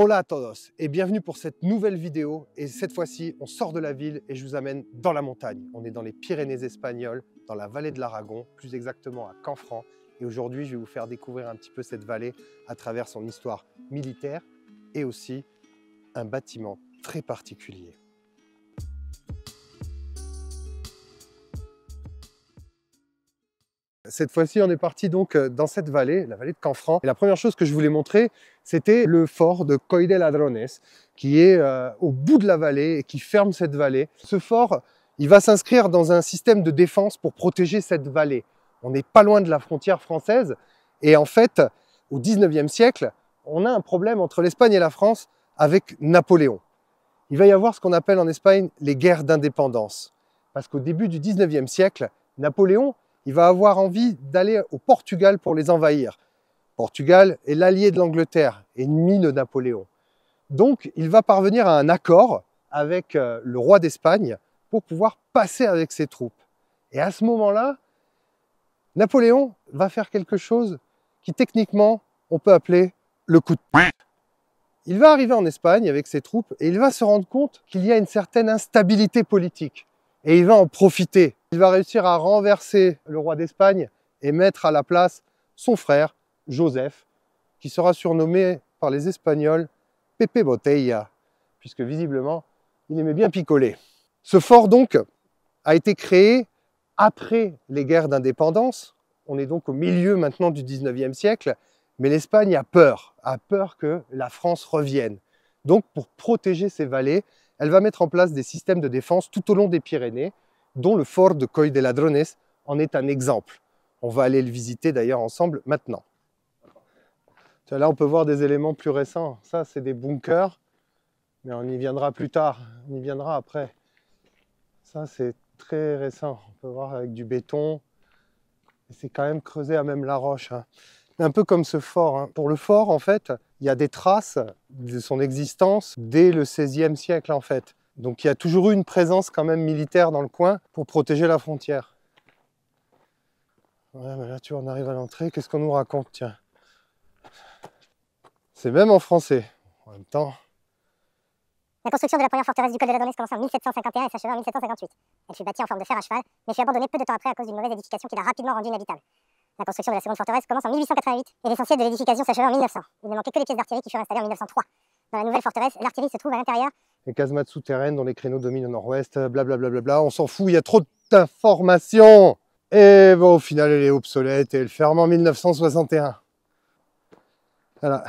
Hola a todos et bienvenue pour cette nouvelle vidéo. Et cette fois-ci, on sort de la ville et je vous amène dans la montagne. On est dans les Pyrénées espagnoles, dans la vallée de l'Aragon, plus exactement à Canfranc. Et aujourd'hui, je vais vous faire découvrir un petit peu cette vallée à travers son histoire militaire et aussi un bâtiment très particulier. Cette fois-ci, on est parti donc dans cette vallée, la vallée de Canfranc. Et la première chose que je voulais montrer, c'était le fort de Coll de Ladrones, qui est au bout de la vallée et qui ferme cette vallée. Ce fort, il va s'inscrire dans un système de défense pour protéger cette vallée. On n'est pas loin de la frontière française. Et en fait, au 19e siècle, on a un problème entre l'Espagne et la France avec Napoléon. Il va y avoir ce qu'on appelle en Espagne les guerres d'indépendance. Parce qu'au début du 19e siècle, Napoléon, il va avoir envie d'aller au Portugal pour les envahir. Portugal est l'allié de l'Angleterre, ennemi de Napoléon. Donc, il va parvenir à un accord avec le roi d'Espagne pour pouvoir passer avec ses troupes. Et à ce moment-là, Napoléon va faire quelque chose qui, techniquement, on peut appeler le coup de poing. Il va arriver en Espagne avec ses troupes et il va se rendre compte qu'il y a une certaine instabilité politique. Et il va en profiter. Il va réussir à renverser le roi d'Espagne et mettre à la place son frère, Joseph, qui sera surnommé par les Espagnols Pepe Botella, puisque visiblement, il aimait bien picoler. Ce fort, donc, a été créé après les guerres d'indépendance. On est donc au milieu maintenant du 19e siècle, mais l'Espagne a peur que la France revienne. Donc, pour protéger ses vallées, elle va mettre en place des systèmes de défense tout au long des Pyrénées, dont le fort de Coll de Ladrones en est un exemple. On va aller le visiter d'ailleurs ensemble maintenant. Là, on peut voir des éléments plus récents. Ça, c'est des bunkers, mais on y viendra plus tard. On y viendra après. Ça, c'est très récent. On peut voir avec du béton. C'est quand même creusé à même la roche. Un peu comme ce fort. Pour le fort, en fait, il y a des traces de son existence dès le XVIe siècle, en fait. Donc il y a toujours eu une présence quand même militaire dans le coin pour protéger la frontière. Ouais, mais là, tu vois, on arrive à l'entrée. Qu'est-ce qu'on nous raconte, tiens? C'est même en français. En même temps... La construction de la première forteresse du Coll de Ladrones commença en 1751 et s'acheva en 1758. Elle fut bâtie en forme de fer à cheval, mais fut abandonnée peu de temps après à cause d'une mauvaise édification qui l'a rapidement rendue inhabitable. La construction de la seconde forteresse commence en 1888 et l'essentiel de l'édification s'acheva en 1900. Il ne manquait que les pièces d'artillerie qui furent installées en 1903. Dans la nouvelle forteresse, l'artillerie se trouve à l'intérieur. Les casemates souterraines dont les créneaux dominent au nord-ouest, blablabla, on s'en fout, il y a trop d'informations. Et bon, au final, elle est obsolète et elle ferme en 1961. Voilà.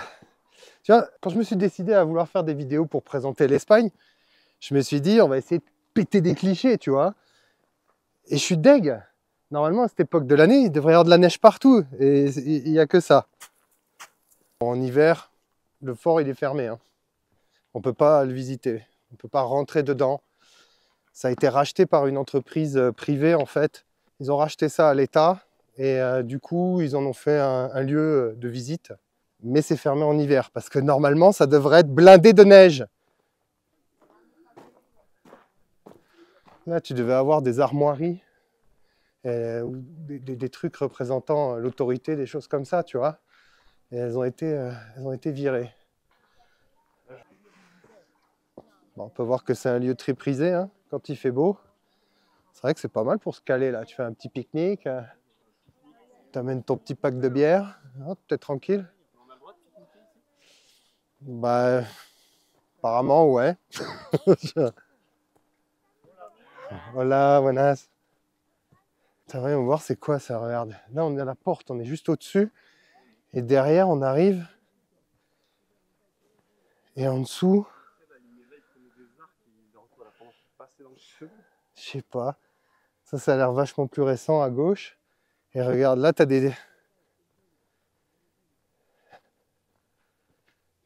Tu vois, quand je me suis décidé à vouloir faire des vidéos pour présenter l'Espagne, je me suis dit, on va essayer de péter des clichés, tu vois. Et je suis deg. Normalement, à cette époque de l'année, il devrait y avoir de la neige partout. Et il n'y a que ça. En hiver, le fort, il est fermé. On ne peut pas le visiter. On ne peut pas rentrer dedans. Ça a été racheté par une entreprise privée, en fait. Ils ont racheté ça à l'État. Et du coup, ils en ont fait un lieu de visite. Mais c'est fermé en hiver, parce que normalement, ça devrait être blindé de neige. Là, tu devais avoir des armoiries, ou des trucs représentant l'autorité, des choses comme ça, tu vois. Et elles ont été virées. Bon, on peut voir que c'est un lieu très prisé, quand il fait beau. C'est vrai que c'est pas mal pour se caler, là. Tu fais un petit pique-nique, tu amènes ton petit pack de bière, t'es tranquille. Bah, apparemment, ouais. Voilà, buenas. On va voir c'est quoi ça, regarde. Là, on est à la porte, on est juste au-dessus. Et derrière, on arrive. Et en dessous... Je sais pas. Ça a l'air vachement plus récent à gauche. Et regarde, là, tu as des...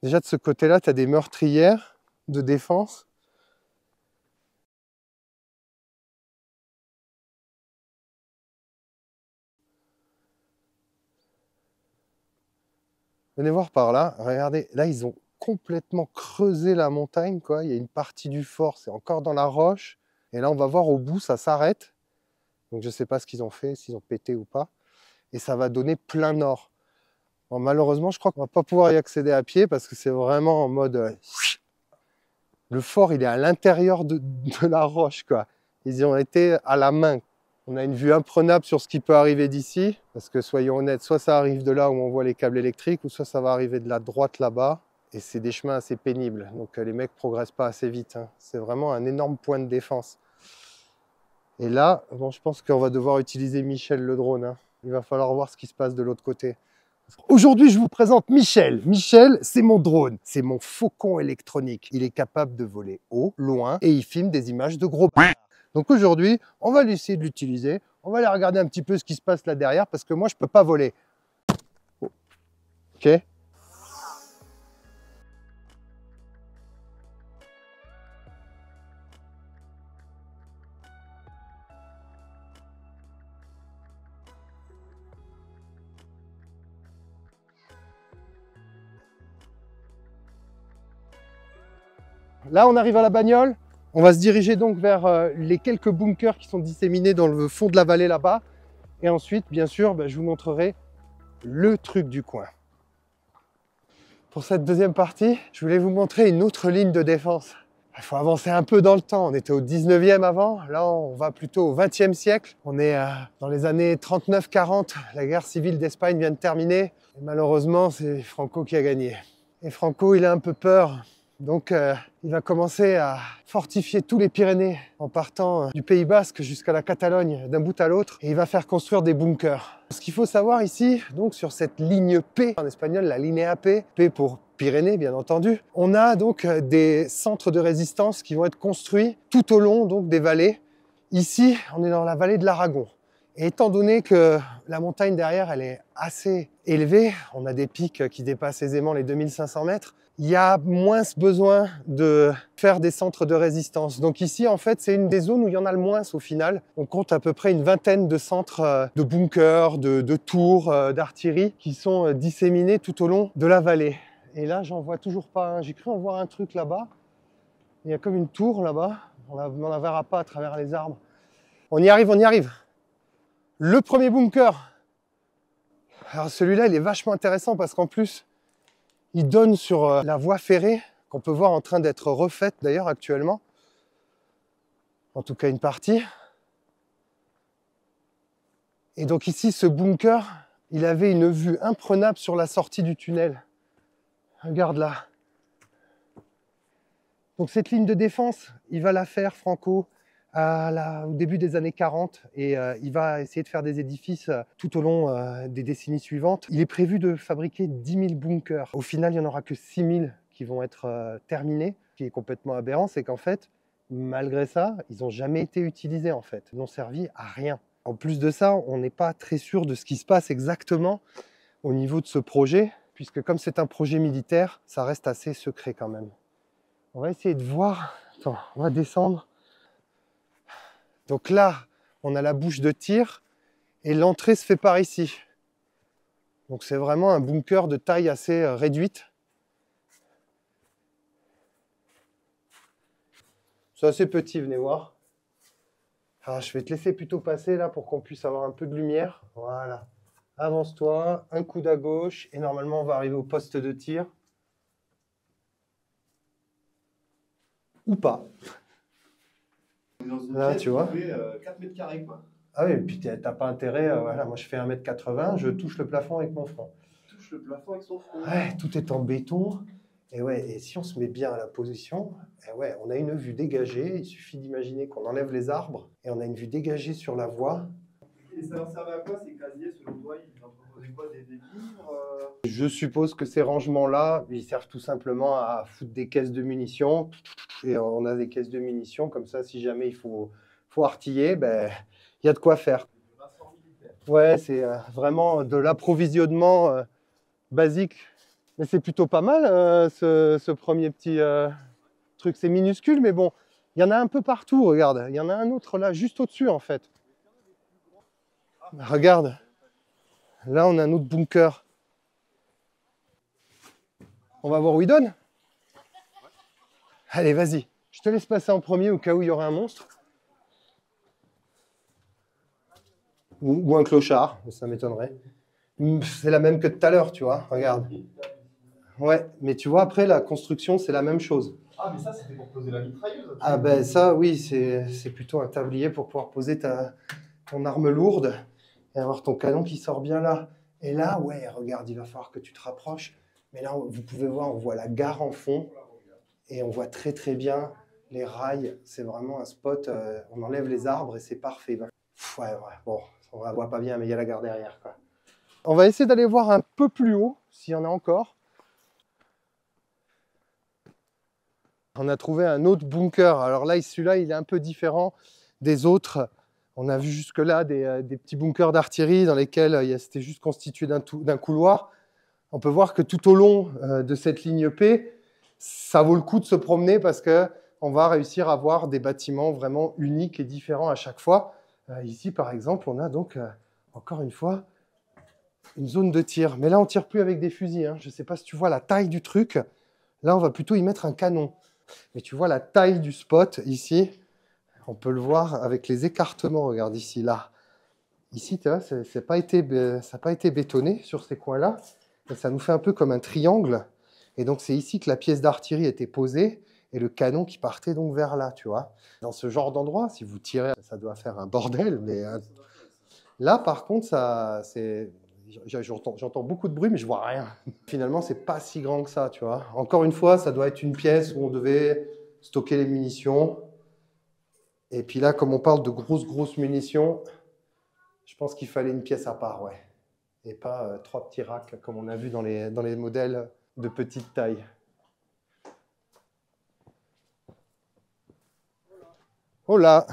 Déjà, de ce côté-là, tu as des meurtrières de défense. Venez voir par là. Regardez, là, ils ont complètement creusé la montagne, quoi. Il y a une partie du fort, c'est encore dans la roche. Et là, on va voir au bout, ça s'arrête. Donc, je ne sais pas ce qu'ils ont fait, s'ils ont pété ou pas. Et ça va donner plein nord. Bon, malheureusement, je crois qu'on va pas pouvoir y accéder à pied parce que c'est vraiment en mode... Le fort, il est à l'intérieur de la roche, quoi. Ils y ont été à la main. On a une vue imprenable sur ce qui peut arriver d'ici, parce que soyons honnêtes, soit ça arrive de là où on voit les câbles électriques, ou soit ça va arriver de la droite là-bas, et c'est des chemins assez pénibles. Donc les mecs progressent pas assez vite, hein. C'est vraiment un énorme point de défense. Et là, bon, je pense qu'on va devoir utiliser Michel le drone, hein. Il va falloir voir ce qui se passe de l'autre côté. Aujourd'hui, je vous présente Michel. Michel, c'est mon drone, c'est mon faucon électronique. Il est capable de voler haut, loin, et il filme des images de gros. Donc aujourd'hui, on va essayer de l'utiliser. On va aller regarder un petit peu ce qui se passe là derrière, parce que moi, je peux pas voler. Ok ? Là, on arrive à la bagnole. On va se diriger donc vers les quelques bunkers qui sont disséminés dans le fond de la vallée là-bas. Et ensuite, bien sûr, je vous montrerai le truc du coin. Pour cette deuxième partie, je voulais vous montrer une autre ligne de défense. Il faut avancer un peu dans le temps. On était au 19e avant. Là, on va plutôt au 20e siècle. On est dans les années 39-40. La guerre civile d'Espagne vient de terminer. Et malheureusement, c'est Franco qui a gagné. Et Franco, il a un peu peur. Donc, il va commencer à fortifier tous les Pyrénées en partant du Pays Basque jusqu'à la Catalogne, d'un bout à l'autre. Et il va faire construire des bunkers. Ce qu'il faut savoir ici, donc sur cette ligne P, en espagnol, la linea P, P pour Pyrénées, bien entendu, on a donc des centres de résistance qui vont être construits tout au long donc, des vallées. Ici, on est dans la vallée de l'Aragon. Et étant donné que la montagne derrière, elle est assez élevée, on a des pics qui dépassent aisément les 2500 mètres, il y a moins besoin de faire des centres de résistance. Donc ici, en fait, c'est une des zones où il y en a le moins au final. On compte à peu près une vingtaine de centres de bunkers, de tours, d'artillerie qui sont disséminés tout au long de la vallée. Et là, j'en vois toujours pas un. J'ai cru en voir un truc là-bas. Il y a comme une tour là-bas. On n'en la verra pas à travers les arbres. On y arrive, on y arrive. Le premier bunker. Alors celui-là, il est vachement intéressant parce qu'en plus, il donne sur la voie ferrée qu'on peut voir en train d'être refaite d'ailleurs actuellement. En tout cas une partie. Et donc ici, ce bunker, il avait une vue imprenable sur la sortie du tunnel. Regarde là. Donc cette ligne de défense, il va la faire, Franco, au début des années 40 et il va essayer de faire des édifices tout au long des décennies suivantes. Il est prévu de fabriquer 10 000 bunkers. Au final, il n'y en aura que 6 000 qui vont être terminés. Ce qui est complètement aberrant, c'est qu'en fait, malgré ça, ils n'ont jamais été utilisés en fait. Ils n'ont servi à rien. En plus de ça, on n'est pas très sûr de ce qui se passe exactement au niveau de ce projet, puisque comme c'est un projet militaire, ça reste assez secret quand même. On va essayer de voir. Attends, on va descendre. Donc là, on a la bouche de tir et l'entrée se fait par ici. Donc c'est vraiment un bunker de taille assez réduite. C'est assez petit, venez voir. Alors, je vais te laisser plutôt passer là pour qu'on puisse avoir un peu de lumière. Voilà. Avance-toi, un coude à gauche et normalement on va arriver au poste de tir. Ou pas. Là, tu vois. 4 mètres carrés, quoi. Ah oui, et puis t'as pas intérêt, voilà, moi je fais 1m80, je touche le plafond avec mon front. Touche le plafond avec son front. Ouais, tout est en béton. Et ouais, et si on se met bien à la position, et ouais, on a une vue dégagée. Il suffit d'imaginer qu'on enlève les arbres et on a une vue dégagée sur la voie. Et ça leur servait à quoi ces casiers, selon toi? Ils entreposaient quoi, des livres Je suppose que ces rangements-là, ils servent tout simplement à foutre des caisses de munitions. Et on a des caisses de munitions, comme ça, si jamais il faut artiller, ben, il y a de quoi faire. Ouais, c'est vraiment de l'approvisionnement basique. Mais c'est plutôt pas mal ce premier petit truc. C'est minuscule, mais bon, il y en a un peu partout, regarde. Il y en a un autre là, juste au-dessus en fait. Regarde. Là, on a un autre bunker. On va voir où il donne. Allez, vas-y. Je te laisse passer en premier au cas où il y aurait un monstre. Ou un clochard, ça m'étonnerait. C'est la même que tout à l'heure, tu vois, regarde. Ouais, mais tu vois, après, la construction, c'est la même chose. Ah, mais ça, c'était pour poser la mitrailleuse. Ah ben ça, oui, c'est plutôt un tablier pour pouvoir poser ton arme lourde et avoir ton canon qui sort bien là. Et là, ouais, regarde, il va falloir que tu te rapproches. Mais là, vous pouvez voir, on voit la gare en fond et on voit très très bien les rails. C'est vraiment un spot, on enlève les arbres et c'est parfait. Ouais, bon, on ne voit pas bien, mais il y a la gare derrière, quoi. On va essayer d'aller voir un peu plus haut, s'il y en a encore. On a trouvé un autre bunker. Alors là, celui-là, il est un peu différent des autres. On a vu jusque-là des petits bunkers d'artillerie dans lesquels c'était juste constitué d'un couloir. On peut voir que tout au long de cette ligne P, ça vaut le coup de se promener parce qu'on va réussir à voir des bâtiments vraiment uniques et différents à chaque fois. Ici, par exemple, on a donc, encore une fois, une zone de tir. Mais là, on ne tire plus avec des fusils, hein. Je ne sais pas si tu vois la taille du truc. Là, on va plutôt y mettre un canon. Mais tu vois la taille du spot ici, on peut le voir avec les écartements, regarde ici, là. Ici, tu vois, ça n'a pas été bétonné sur ces coins-là, et ça nous fait un peu comme un triangle. Et donc, c'est ici que la pièce d'artillerie était posée, et le canon qui partait donc vers là, tu vois. Dans ce genre d'endroit, si vous tirez, ça doit faire un bordel, mais là, par contre, j'entends beaucoup de bruit, mais je vois rien. Finalement, c'est pas si grand que ça, tu vois. Encore une fois, ça doit être une pièce où on devait stocker les munitions. Et puis là, comme on parle de grosses munitions, je pense qu'il fallait une pièce à part, ouais. Et pas 3 petits racks comme on a vu dans les modèles de petite taille. Oh là!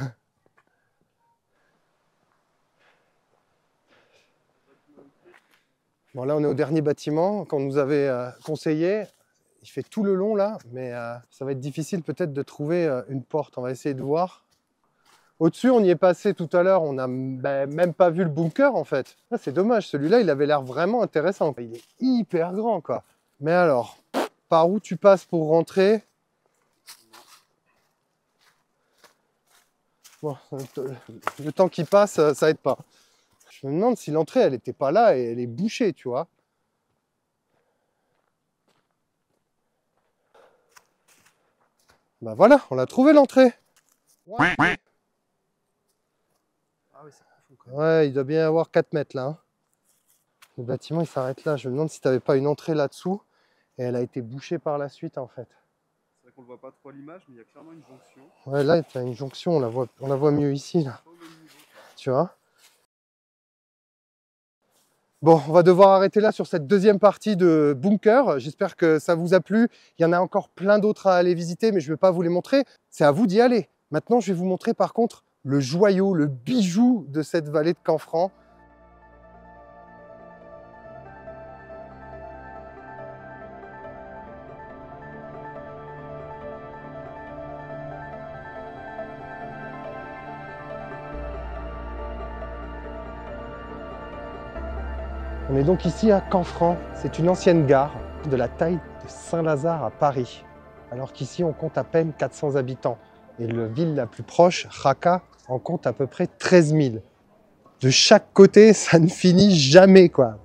Bon, là, on est au dernier bâtiment qu'on nous avait conseillé. Il fait tout le long, là, mais ça va être difficile peut-être de trouver une porte. On va essayer de voir. Au-dessus, on y est passé tout à l'heure. On n'a même pas vu le bunker, en fait. Ah, c'est dommage. Celui-là, il avait l'air vraiment intéressant. Il est hyper grand, quoi. Mais alors, par où tu passes pour rentrer? Bon, le temps qui passe, ça aide pas. Je me demande si l'entrée, elle n'était pas là et elle est bouchée, tu vois. Ben voilà, on a trouvé l'entrée. Ouais. Ah oui, c'est profond quand même. Ouais, il doit bien y avoir 4 mètres là, hein. Le bâtiment, il s'arrête là. Je me demande si tu n'avais pas une entrée là-dessous et elle a été bouchée par la suite, en fait. C'est vrai qu'on ne voit pas trop à l'image, mais il y a clairement une jonction. Ouais, là, il y a une jonction, on la voit mieux ici, là. Tu vois? Bon, on va devoir arrêter là sur cette deuxième partie de bunker. J'espère que ça vous a plu. Il y en a encore plein d'autres à aller visiter, mais je ne vais pas vous les montrer. C'est à vous d'y aller. Maintenant, je vais vous montrer par contre le joyau, le bijou de cette vallée de Canfranc. On est donc ici à Canfranc. C'est une ancienne gare de la taille de Saint-Lazare à Paris. Alors qu'ici, on compte à peine 400 habitants. Et la ville la plus proche, Jaca, en compte à peu près 13 000. De chaque côté, ça ne finit jamais, quoi.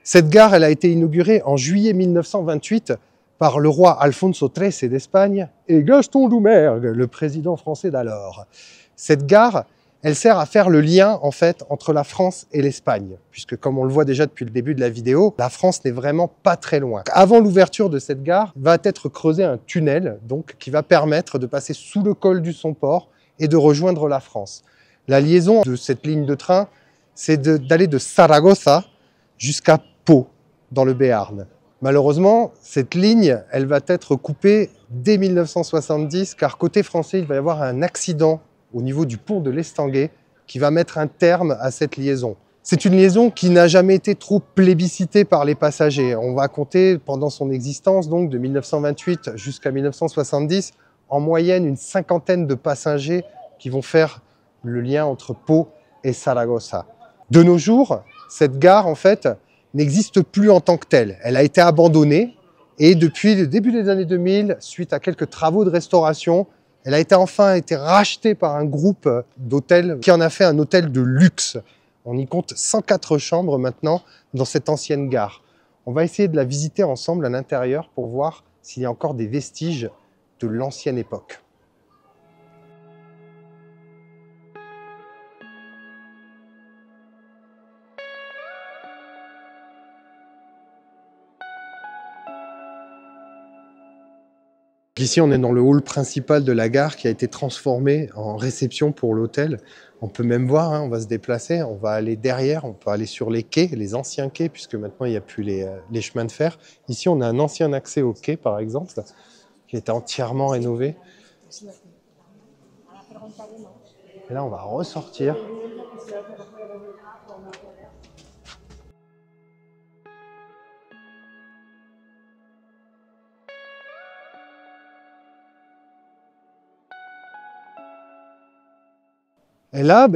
Cette gare, elle a été inaugurée en juillet 1928 par le roi Alfonso XIII d'Espagne et Gaston Doumergue, le président français d'alors. Cette gare, elle sert à faire le lien, en fait, entre la France et l'Espagne. Puisque, comme on le voit déjà depuis le début de la vidéo, la France n'est vraiment pas très loin. Avant l'ouverture de cette gare, va être creusé un tunnel, donc, qui va permettre de passer sous le col du Somport et de rejoindre la France. La liaison de cette ligne de train, c'est d'aller de Saragossa jusqu'à Pau, dans le Béarn. Malheureusement, cette ligne, elle va être coupée dès 1970, car côté français, il va y avoir un accident au niveau du pont de l'Estanguet, qui va mettre un terme à cette liaison. C'est une liaison qui n'a jamais été trop plébiscitée par les passagers. On va compter pendant son existence, donc de 1928 jusqu'à 1970, en moyenne une 50aine de passagers qui vont faire le lien entre Pau et Saragossa. De nos jours, cette gare, en fait, n'existe plus en tant que telle. Elle a été abandonnée et depuis le début des années 2000, suite à quelques travaux de restauration, Elle a enfin été rachetée par un groupe d'hôtels qui en a fait un hôtel de luxe. On y compte 104 chambres maintenant dans cette ancienne gare. On va essayer de la visiter ensemble à l'intérieur pour voir s'il y a encore des vestiges de l'ancienne époque. Ici, on est dans le hall principal de la gare qui a été transformé en réception pour l'hôtel. On peut même voir, hein, on va se déplacer, on va aller derrière, on peut aller sur les quais, les anciens quais, puisque maintenant il n'y a plus les chemins de fer. Ici, on a un ancien accès au quai, par exemple, qui a été entièrement rénové. Et là, on va ressortir. Et là,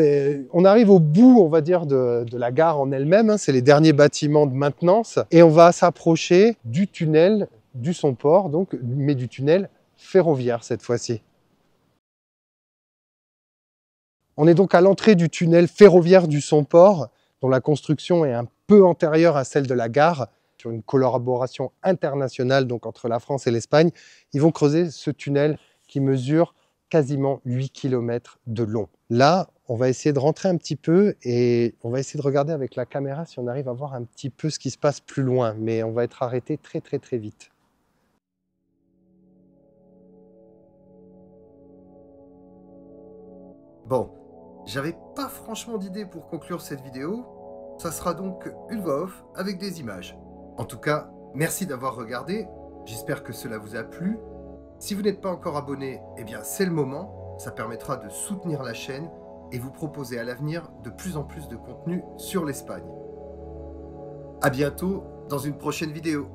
on arrive au bout, on va dire, de la gare en elle-même. Hein. C'est les derniers bâtiments de maintenance. Et on va s'approcher du tunnel du Somport, donc, mais du tunnel ferroviaire cette fois-ci. On est donc à l'entrée du tunnel ferroviaire du Somport, dont la construction est un peu antérieure à celle de la gare. Sur une collaboration internationale donc, entre la France et l'Espagne, ils vont creuser ce tunnel qui mesure quasiment 8 km de long. Là, on va essayer de rentrer un petit peu et on va essayer de regarder avec la caméra si on arrive à voir un petit peu ce qui se passe plus loin. Mais on va être arrêté très vite. Bon, j'avais pas franchement d'idée pour conclure cette vidéo. Ça sera donc une voix off avec des images. En tout cas, merci d'avoir regardé. J'espère que cela vous a plu. Si vous n'êtes pas encore abonné, eh bien c'est le moment. Ça permettra de soutenir la chaîne et vous proposer à l'avenir de plus en plus de contenu sur l'Espagne. À bientôt dans une prochaine vidéo.